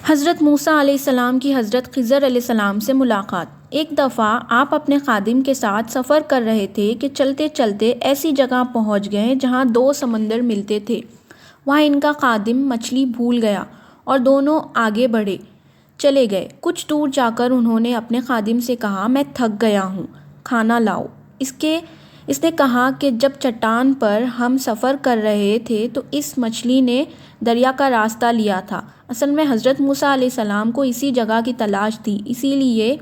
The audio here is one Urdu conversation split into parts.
حضرت موسیٰ علیہ السلام کی حضرت خضر علیہ السلام سے ملاقات۔ ایک دفعہ آپ اپنے خادم کے ساتھ سفر کر رہے تھے کہ چلتے چلتے ایسی جگہ پہنچ گئے جہاں دو سمندر ملتے تھے۔ وہاں ان کا خادم مچھلی بھول گیا اور دونوں آگے بڑھے چلے گئے۔ کچھ دور جا کر انہوں نے اپنے خادم سے کہا، میں تھک گیا ہوں، کھانا لاؤ۔ اس نے کہا کہ جب چٹان پر ہم سفر کر رہے تھے تو اس مچھلی نے دریا کا راستہ لیا تھا۔ اصل میں حضرت موسیٰ علیہ السلام کو اسی جگہ کی تلاش تھی، اسی لیے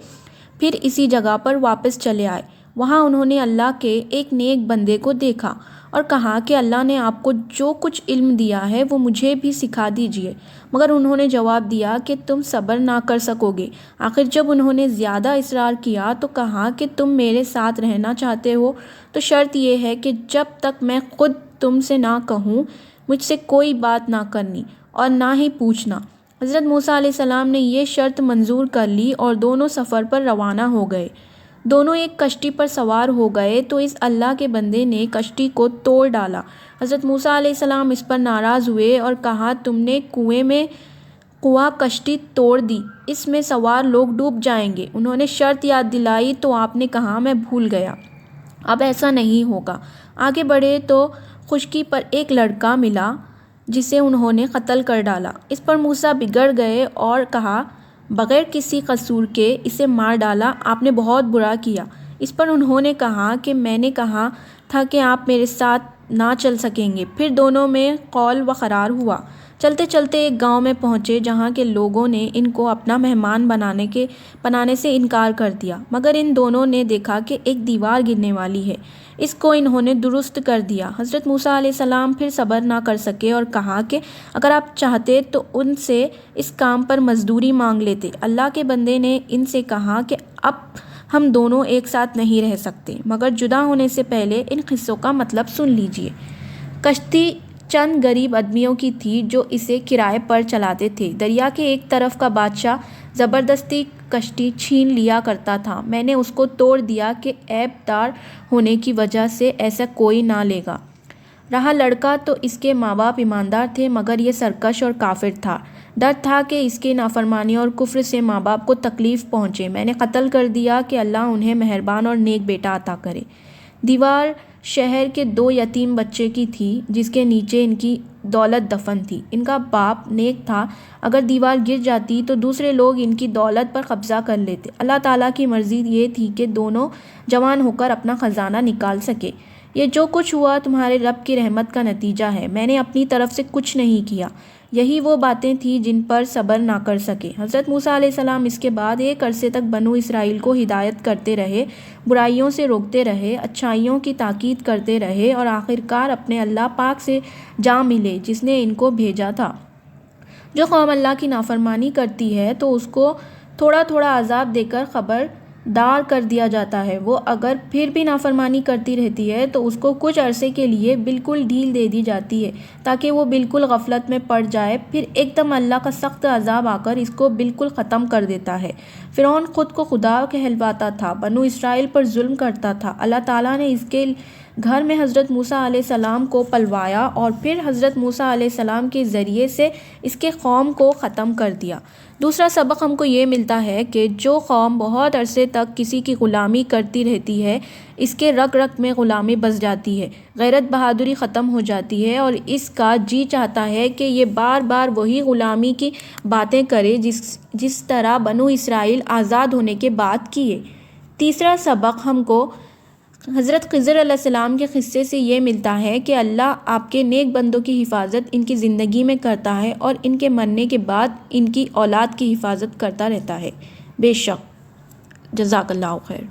پھر اسی جگہ پر واپس چلے آئے۔ وہاں انہوں نے اللہ کے ایک نیک بندے کو دیکھا اور کہا کہ اللہ نے آپ کو جو کچھ علم دیا ہے وہ مجھے بھی سکھا دیجیے، مگر انہوں نے جواب دیا کہ تم صبر نہ کر سکو گے۔ آخر جب انہوں نے زیادہ اصرار کیا تو کہا کہ تم میرے ساتھ رہنا چاہتے ہو تو شرط یہ ہے کہ جب تک میں خود تم سے نہ کہوں مجھ سے کوئی بات نہ کرنی اور نہ ہی پوچھنا۔ حضرت موسیٰ علیہ السلام نے یہ شرط منظور کر لی اور دونوں سفر پر روانہ ہو گئے۔ دونوں ایک کشتی پر سوار ہو گئے تو اس اللہ کے بندے نے کشتی کو توڑ ڈالا۔ حضرت موسیٰ علیہ السلام اس پر ناراض ہوئے اور کہا، تم نے کنواں کشتی توڑ دی، اس میں سوار لوگ ڈوب جائیں گے۔ انہوں نے شرط یاد دلائی تو آپ نے کہا، میں بھول گیا، اب ایسا نہیں ہوگا۔ آگے بڑھے تو خشکی پر ایک لڑکا ملا جسے انہوں نے قتل کر ڈالا۔ اس پر موسیٰ بگڑ گئے اور کہا، بغیر کسی قصور کے اسے مار ڈالا، آپ نے بہت برا کیا۔ اس پر انہوں نے کہا کہ میں نے کہا تھا کہ آپ میرے ساتھ نہ چل سکیں گے۔ پھر دونوں میں قول و قرار ہوا۔ چلتے چلتے ایک گاؤں میں پہنچے جہاں کے لوگوں نے ان کو اپنا مہمان بنانے سے انکار کر دیا، مگر ان دونوں نے دیکھا کہ ایک دیوار گرنے والی ہے، اس کو انہوں نے درست کر دیا۔ حضرت موسیٰ علیہ السلام پھر صبر نہ کر سکے اور کہا کہ اگر آپ چاہتے تو ان سے اس کام پر مزدوری مانگ لیتے۔ اللہ کے بندے نے ان سے کہا کہ اب ہم دونوں ایک ساتھ نہیں رہ سکتے، مگر جدا ہونے سے پہلے ان قصوں کا مطلب سن لیجیے۔ کشتی چند غریب آدمیوں کی تھی جو اسے کرائے پر چلاتے تھے۔ دریا کے ایک طرف کا بادشاہ زبردستی کشتی چھین لیا کرتا تھا۔ میں نے اس کو توڑ دیا کہ عیب دار ہونے کی وجہ سے ایسا کوئی نہ لے گا۔ رہا لڑکا تو اس کے ماں باپ ایماندار تھے مگر یہ سرکش اور کافر تھا۔ ڈر تھا کہ اس کے نافرمانی اور کفر سے ماں باپ کو تکلیف پہنچے۔ میں نے قتل کر دیا کہ اللہ انہیں مہربان اور نیک بیٹا عطا کرے۔ دیوار شہر کے 2 یتیم بچے کی تھی جس کے نیچے ان کی دولت دفن تھی۔ ان کا باپ نیک تھا، اگر دیوار گر جاتی تو دوسرے لوگ ان کی دولت پر قبضہ کر لیتے۔ اللہ تعالیٰ کی مرضی یہ تھی کہ دونوں جوان ہو کر اپنا خزانہ نکال سکے۔ یہ جو کچھ ہوا تمہارے رب کی رحمت کا نتیجہ ہے، میں نے اپنی طرف سے کچھ نہیں کیا۔ یہی وہ باتیں تھیں جن پر صبر نہ کر سکے۔ حضرت موسیٰ علیہ السلام اس کے بعد ایک عرصے تک بنو اسرائیل کو ہدایت کرتے رہے، برائیوں سے روکتے رہے، اچھائیوں کی تاکید کرتے رہے اور آخرکار اپنے اللہ پاک سے جا ملے جس نے ان کو بھیجا تھا۔ جو قوم اللہ کی نافرمانی کرتی ہے تو اس کو تھوڑا تھوڑا عذاب دے کر خبردار کر دیا جاتا ہے، وہ اگر پھر بھی نافرمانی کرتی رہتی ہے تو اس کو کچھ عرصے کے لیے بالکل ڈھیل دے دی جاتی ہے تاکہ وہ بالکل غفلت میں پڑ جائے، پھر ایک دم اللہ کا سخت عذاب آ کر اس کو بالکل ختم کر دیتا ہے۔ فرعون خود کو خدا کہلواتا تھا، بنو اسرائیل پر ظلم کرتا تھا۔ اللہ تعالیٰ نے اس کے گھر میں حضرت موسیٰ علیہ السلام کو پلوایا اور پھر حضرت موسیٰ علیہ السلام کے ذریعے سے اس کے قوم کو ختم کر دیا۔ دوسرا سبق ہم کو یہ ملتا ہے کہ جو قوم بہت عرصے تک کسی کی غلامی کرتی رہتی ہے، اس کے رگ رگ میں غلامی بس جاتی ہے، غیرت بہادری ختم ہو جاتی ہے اور اس کا جی چاہتا ہے کہ یہ بار بار وہی غلامی کی باتیں کرے جس طرح بنو اسرائیل آزاد ہونے کے بعد کیے۔ تیسرا سبق ہم کو حضرت خضر علیہ السلام کے قصے سے یہ ملتا ہے کہ اللہ آپ کے نیک بندوں کی حفاظت ان کی زندگی میں کرتا ہے اور ان کے مرنے کے بعد ان کی اولاد کی حفاظت کرتا رہتا ہے۔ بے شک۔ جزاک اللہ خیر۔